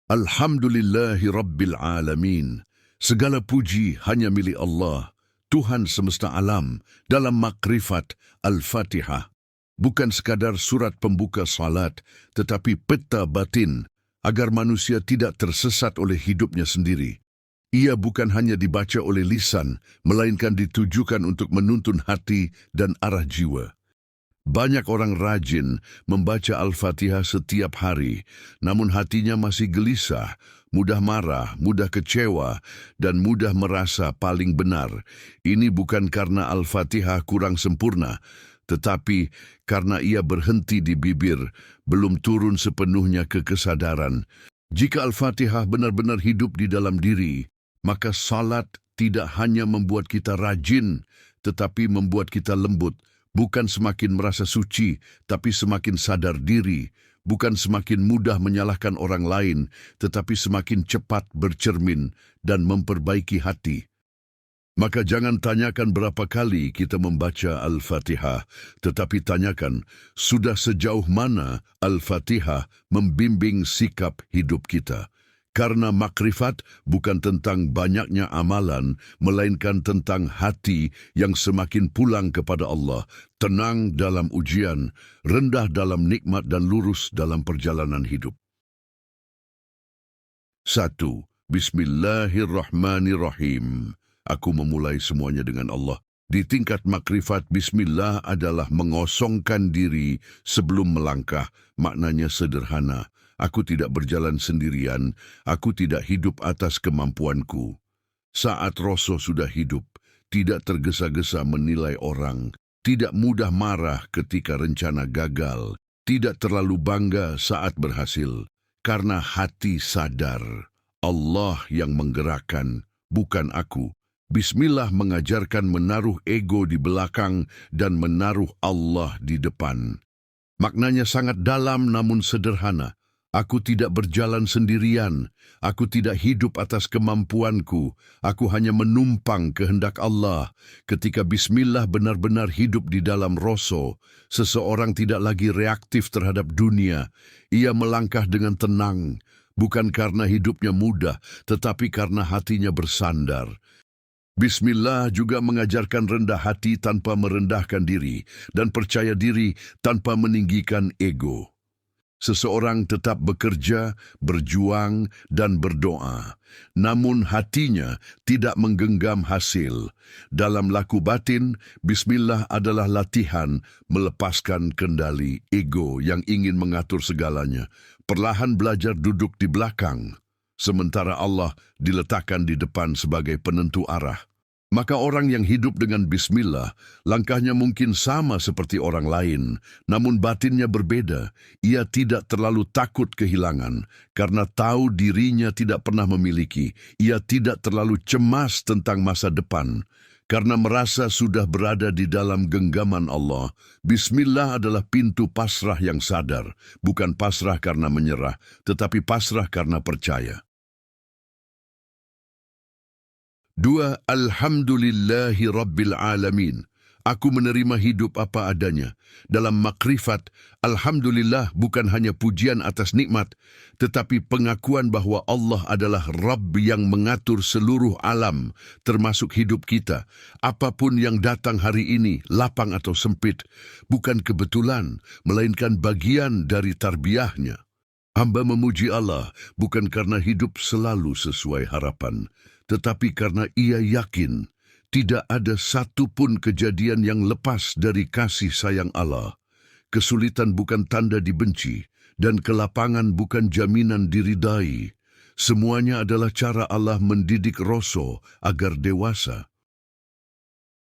Alhamdulillahi Rabbil Alamin. Segala puji hanya milik Allah, Tuhan semesta alam, dalam makrifat Al-Fatihah. Bukan sekadar surat pembuka salat, tetapi peta batin agar manusia tidak tersesat oleh hidupnya sendiri. Ia bukan hanya dibaca oleh lisan, melainkan ditujukan untuk menuntun hati dan arah jiwa. Banyak orang rajin membaca Al-Fatihah setiap hari, namun hatinya masih gelisah, mudah marah, mudah kecewa, dan mudah merasa paling benar. Ini bukan karena Al-Fatihah kurang sempurna, tetapi karena ia berhenti di bibir, belum turun sepenuhnya ke kesadaran. Jika Al-Fatihah benar-benar hidup di dalam diri, maka salat tidak hanya membuat kita rajin, tetapi membuat kita lembut. Bukan semakin merasa suci, tapi semakin sadar diri. Bukan semakin mudah menyalahkan orang lain, tetapi semakin cepat bercermin dan memperbaiki hati. Maka jangan tanyakan berapa kali kita membaca Al-Fatihah, tetapi tanyakan sudah sejauh mana Al-Fatihah membimbing sikap hidup kita. Karena makrifat bukan tentang banyaknya amalan, melainkan tentang hati yang semakin pulang kepada Allah, tenang dalam ujian, rendah dalam nikmat dan lurus dalam perjalanan hidup. 1. Bismillahirrahmanirrahim. Aku memulai semuanya dengan Allah. Di tingkat makrifat, Bismillah adalah mengosongkan diri sebelum melangkah. Maknanya sederhana. Aku tidak berjalan sendirian, aku tidak hidup atas kemampuanku. Saat Rasul sudah hidup, tidak tergesa-gesa menilai orang, tidak mudah marah ketika rencana gagal, tidak terlalu bangga saat berhasil, karena hati sadar, Allah yang menggerakkan, bukan aku. Bismillah mengajarkan menaruh ego di belakang dan menaruh Allah di depan. Maknanya sangat dalam namun sederhana. Aku tidak berjalan sendirian, aku tidak hidup atas kemampuanku, aku hanya menumpang kehendak Allah. Ketika Bismillah benar-benar hidup di dalam Rasul, seseorang tidak lagi reaktif terhadap dunia. Ia melangkah dengan tenang, bukan karena hidupnya mudah, tetapi karena hatinya bersandar. Bismillah juga mengajarkan rendah hati tanpa merendahkan diri, dan percaya diri tanpa meninggikan ego. Seseorang tetap bekerja, berjuang, dan berdoa, namun hatinya tidak menggenggam hasil. Dalam laku batin, Bismillah adalah latihan melepaskan kendali ego yang ingin mengatur segalanya. Perlahan belajar duduk di belakang, sementara Allah diletakkan di depan sebagai penentu arah. Maka orang yang hidup dengan Bismillah, langkahnya mungkin sama seperti orang lain, namun batinnya berbeda. Ia tidak terlalu takut kehilangan, karena tahu dirinya tidak pernah memiliki. Ia tidak terlalu cemas tentang masa depan, karena merasa sudah berada di dalam genggaman Allah. Bismillah adalah pintu pasrah yang sadar, bukan pasrah karena menyerah, tetapi pasrah karena percaya. 2. Alhamdulillahi Rabbil Alamin. Aku menerima hidup apa adanya. Dalam makrifat, Alhamdulillah bukan hanya pujian atas nikmat, tetapi pengakuan bahwa Allah adalah Rabb yang mengatur seluruh alam, termasuk hidup kita. Apapun yang datang hari ini, lapang atau sempit, bukan kebetulan, melainkan bagian dari tarbiyahnya. Hamba memuji Allah bukan karena hidup selalu sesuai harapan, tetapi karena ia yakin tidak ada satu pun kejadian yang lepas dari kasih sayang Allah. Kesulitan bukan tanda dibenci, dan kelapangan bukan jaminan diridai. Semuanya adalah cara Allah mendidik Rasul agar dewasa.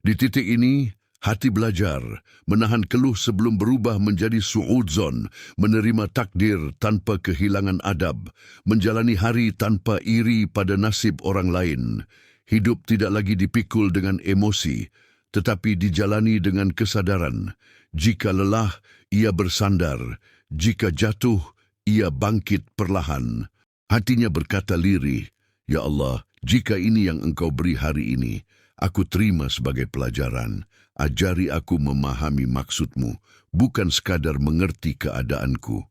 Di titik ini, hati belajar, menahan keluh sebelum berubah menjadi su'udzon, menerima takdir tanpa kehilangan adab, menjalani hari tanpa iri pada nasib orang lain. Hidup tidak lagi dipikul dengan emosi, tetapi dijalani dengan kesadaran. Jika lelah, ia bersandar. Jika jatuh, ia bangkit perlahan. Hatinya berkata lirih, "Ya Allah, jika ini yang Engkau beri hari ini, aku terima sebagai pelajaran. Ajari aku memahami maksud-Mu, bukan sekadar mengerti keadaanku."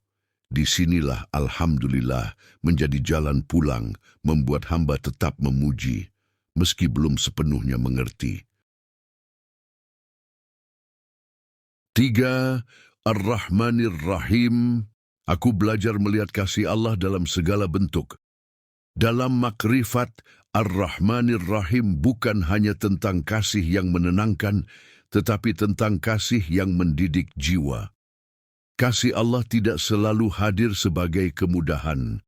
Disinilah Alhamdulillah menjadi jalan pulang, membuat hamba tetap memuji, meski belum sepenuhnya mengerti. 3. Ar-Rahmanir Rahim. Aku belajar melihat kasih Allah dalam segala bentuk. Dalam makrifat, Ar-Rahmanir Rahim bukan hanya tentang kasih yang menenangkan, tetapi tentang kasih yang mendidik jiwa. Kasih Allah tidak selalu hadir sebagai kemudahan.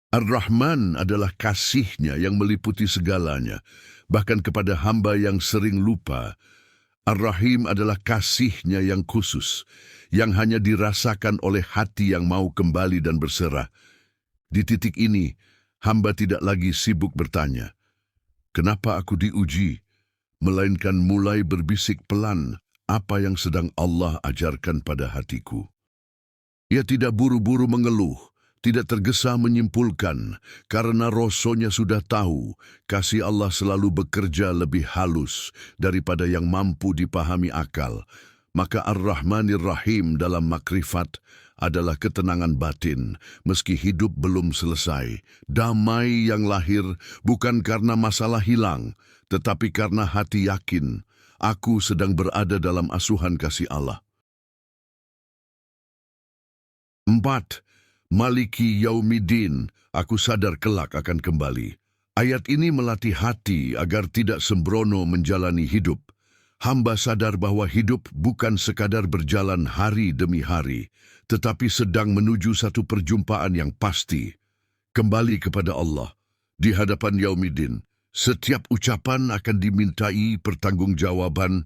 Ar-Rahman adalah kasih-Nya yang meliputi segalanya, bahkan kepada hamba yang sering lupa. Ar-Rahim adalah kasih-Nya yang khusus, yang hanya dirasakan oleh hati yang mau kembali dan berserah. Di titik ini, hamba tidak lagi sibuk bertanya, "Kenapa aku diuji?" Melainkan mulai berbisik pelan apa yang sedang Allah ajarkan pada hatiku. Ia tidak buru-buru mengeluh, tidak tergesa menyimpulkan, karena rasulnya sudah tahu, kasih Allah selalu bekerja lebih halus daripada yang mampu dipahami akal. Maka Ar-Rahmanir Rahim dalam makrifat adalah ketenangan batin, meski hidup belum selesai. Damai yang lahir bukan karena masalah hilang, tetapi karena hati yakin, aku sedang berada dalam asuhan kasih Allah. 4. Maliki Yaumiddin, aku sadar kelak akan kembali. Ayat ini melatih hati agar tidak sembrono menjalani hidup. Hamba sadar bahwa hidup bukan sekadar berjalan hari demi hari, tetapi sedang menuju satu perjumpaan yang pasti. Kembali kepada Allah, di hadapan Yaumiddin, setiap ucapan akan dimintai pertanggungjawaban,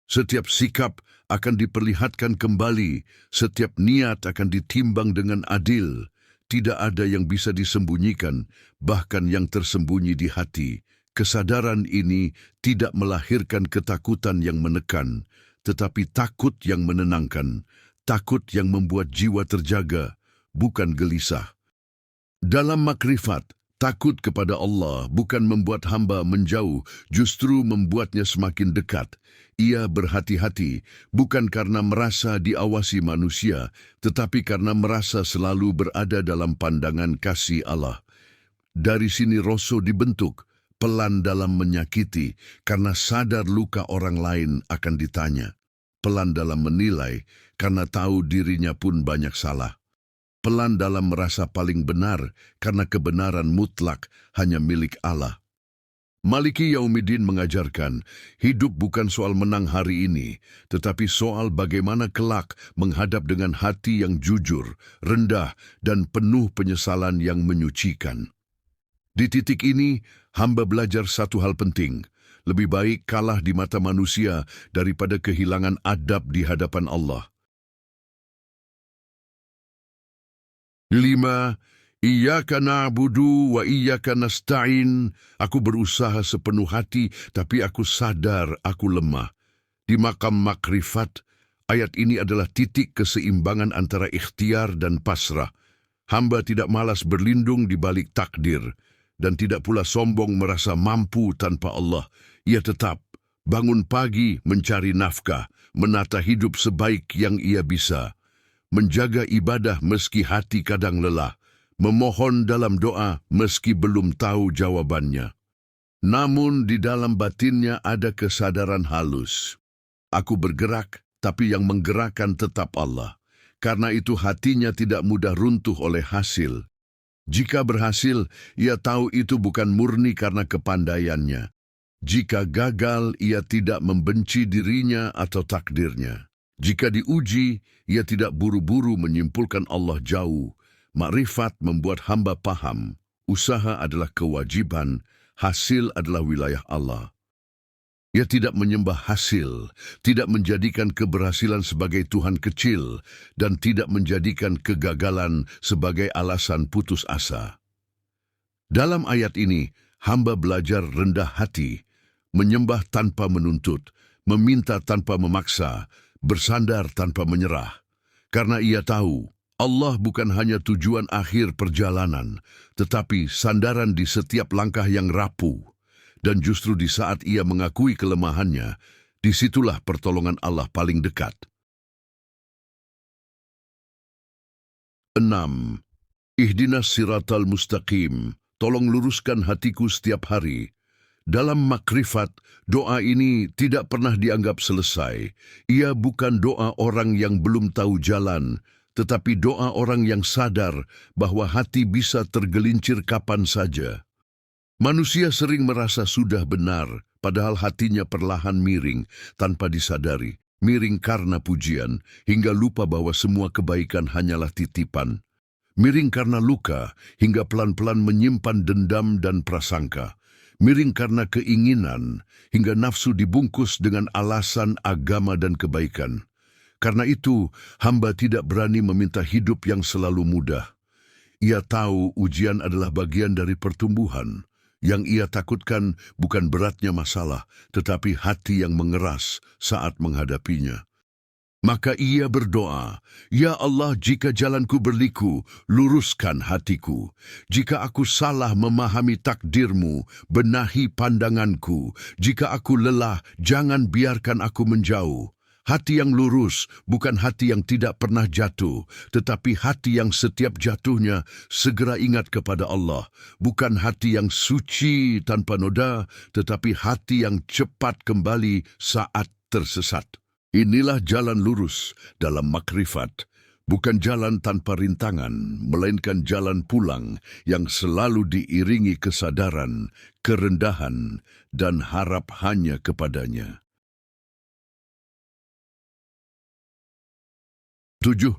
setiap sikap akan diperlihatkan kembali, setiap niat akan ditimbang dengan adil. Tidak ada yang bisa disembunyikan, bahkan yang tersembunyi di hati. Kesadaran ini tidak melahirkan ketakutan yang menekan, tetapi takut yang menenangkan, takut yang membuat jiwa terjaga, bukan gelisah. Dalam makrifat, takut kepada Allah bukan membuat hamba menjauh, justru membuatnya semakin dekat. Ia berhati-hati, bukan karena merasa diawasi manusia, tetapi karena merasa selalu berada dalam pandangan kasih Allah. Dari sini Rasul dibentuk, pelan dalam menyakiti, karena sadar luka orang lain akan ditanya. Pelan dalam menilai, karena tahu dirinya pun banyak salah. Pelan dalam merasa paling benar, karena kebenaran mutlak hanya milik Allah. Maliki Yaumiddin mengajarkan, hidup bukan soal menang hari ini, tetapi soal bagaimana kelak menghadap dengan hati yang jujur, rendah, dan penuh penyesalan yang menyucikan. Di titik ini, hamba belajar satu hal penting. Lebih baik kalah di mata manusia daripada kehilangan adab di hadapan Allah. 5. Iyyaka na'budu wa iyyaka nasta'in. Aku berusaha sepenuh hati, tapi aku sadar aku lemah. Di makam makrifat, ayat ini adalah titik keseimbangan antara ikhtiar dan pasrah. Hamba tidak malas berlindung di balik takdir, dan tidak pula sombong merasa mampu tanpa Allah. Ia tetap bangun pagi mencari nafkah, menata hidup sebaik yang ia bisa, menjaga ibadah meski hati kadang lelah, memohon dalam doa meski belum tahu jawabannya. Namun di dalam batinnya ada kesadaran halus. Aku bergerak, tapi yang menggerakkan tetap Allah. Karena itu hatinya tidak mudah runtuh oleh hasil. Jika berhasil, ia tahu itu bukan murni karena kepandaiannya. Jika gagal, ia tidak membenci dirinya atau takdirnya. Jika diuji, ia tidak buru-buru menyimpulkan Allah jauh. Makrifat membuat hamba paham, usaha adalah kewajiban, hasil adalah wilayah Allah. Ia tidak menyembah hasil, tidak menjadikan keberhasilan sebagai Tuhan kecil, dan tidak menjadikan kegagalan sebagai alasan putus asa. Dalam ayat ini, hamba belajar rendah hati, menyembah tanpa menuntut, meminta tanpa memaksa, bersandar tanpa menyerah. Karena ia tahu, Allah bukan hanya tujuan akhir perjalanan, tetapi sandaran di setiap langkah yang rapuh. Dan justru di saat ia mengakui kelemahannya, disitulah pertolongan Allah paling dekat. 6. Ihdinas siratal mustaqim. Tolong luruskan hatiku setiap hari. Dalam makrifat, doa ini tidak pernah dianggap selesai. Ia bukan doa orang yang belum tahu jalan, tetapi doa orang yang sadar bahwa hati bisa tergelincir kapan saja. Manusia sering merasa sudah benar, padahal hatinya perlahan miring tanpa disadari. Miring karena pujian, hingga lupa bahwa semua kebaikan hanyalah titipan. Miring karena luka, hingga pelan-pelan menyimpan dendam dan prasangka. Miring karena keinginan, hingga nafsu dibungkus dengan alasan agama dan kebaikan. Karena itu, hamba tidak berani meminta hidup yang selalu mudah. Ia tahu ujian adalah bagian dari pertumbuhan. Yang ia takutkan bukan beratnya masalah, tetapi hati yang mengeras saat menghadapinya. Maka ia berdoa, "Ya Allah, jika jalanku berliku, luruskan hatiku. Jika aku salah memahami takdir-Mu, benahi pandanganku. Jika aku lelah, jangan biarkan aku menjauh." Hati yang lurus bukan hati yang tidak pernah jatuh, tetapi hati yang setiap jatuhnya segera ingat kepada Allah. Bukan hati yang suci tanpa noda, tetapi hati yang cepat kembali saat tersesat. Inilah jalan lurus dalam makrifat, bukan jalan tanpa rintangan, melainkan jalan pulang yang selalu diiringi kesadaran, kerendahan, dan harap hanya kepadanya. 7.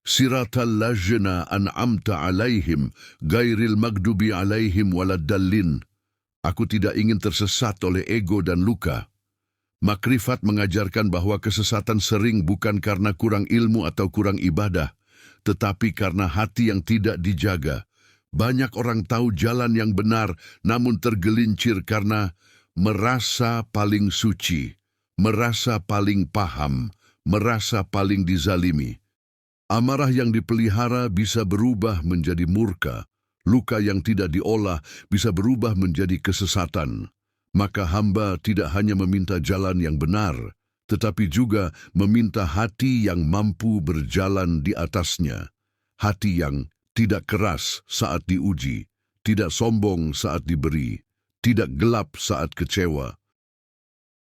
Siratal ladzina an'amta alaihim, gairil magdubi alaihim waladdallin. Aku tidak ingin tersesat oleh ego dan luka. Makrifat mengajarkan bahwa kesesatan sering bukan karena kurang ilmu atau kurang ibadah, tetapi karena hati yang tidak dijaga. Banyak orang tahu jalan yang benar, namun tergelincir karena merasa paling suci, merasa paling paham, merasa paling dizalimi. Amarah yang dipelihara bisa berubah menjadi murka. Luka yang tidak diolah bisa berubah menjadi kesesatan. Maka hamba tidak hanya meminta jalan yang benar, tetapi juga meminta hati yang mampu berjalan di atasnya. Hati yang tidak keras saat diuji, tidak sombong saat diberi, tidak gelap saat kecewa.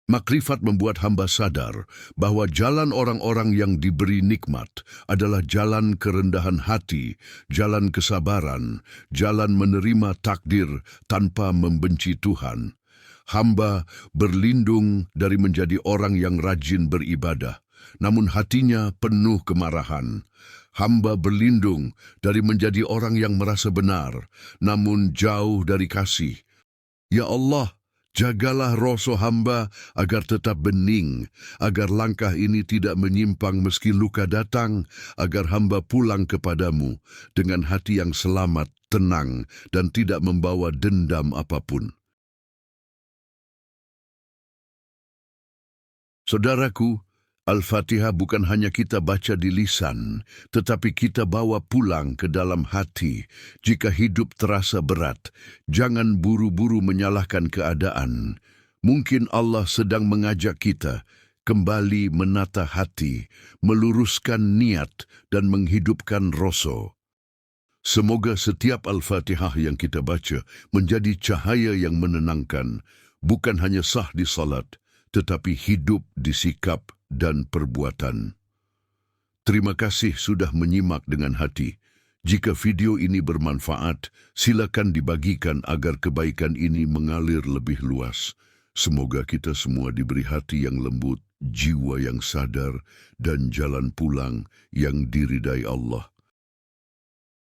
Makrifat membuat hamba sadar bahwa jalan orang-orang yang diberi nikmat adalah jalan kerendahan hati, jalan kesabaran, jalan menerima takdir tanpa membenci Tuhan. Hamba berlindung dari menjadi orang yang rajin beribadah, namun hatinya penuh kemarahan. Hamba berlindung dari menjadi orang yang merasa benar, namun jauh dari kasih. Ya Allah, jagalah rasa hamba agar tetap bening, agar langkah ini tidak menyimpang meski luka datang, agar hamba pulang kepadamu dengan hati yang selamat, tenang, dan tidak membawa dendam apapun. Saudaraku, Al-Fatihah bukan hanya kita baca di lisan, tetapi kita bawa pulang ke dalam hati. Jika hidup terasa berat, jangan buru-buru menyalahkan keadaan. Mungkin Allah sedang mengajak kita kembali menata hati, meluruskan niat, dan menghidupkan rasa. Semoga setiap Al-Fatihah yang kita baca menjadi cahaya yang menenangkan, bukan hanya sah di salat, tetapi hidup di sikap dan perbuatan. Terima kasih sudah menyimak dengan hati. Jika video ini bermanfaat, silakan dibagikan agar kebaikan ini mengalir lebih luas. Semoga kita semua diberi hati yang lembut, jiwa yang sadar, dan jalan pulang yang diridai Allah.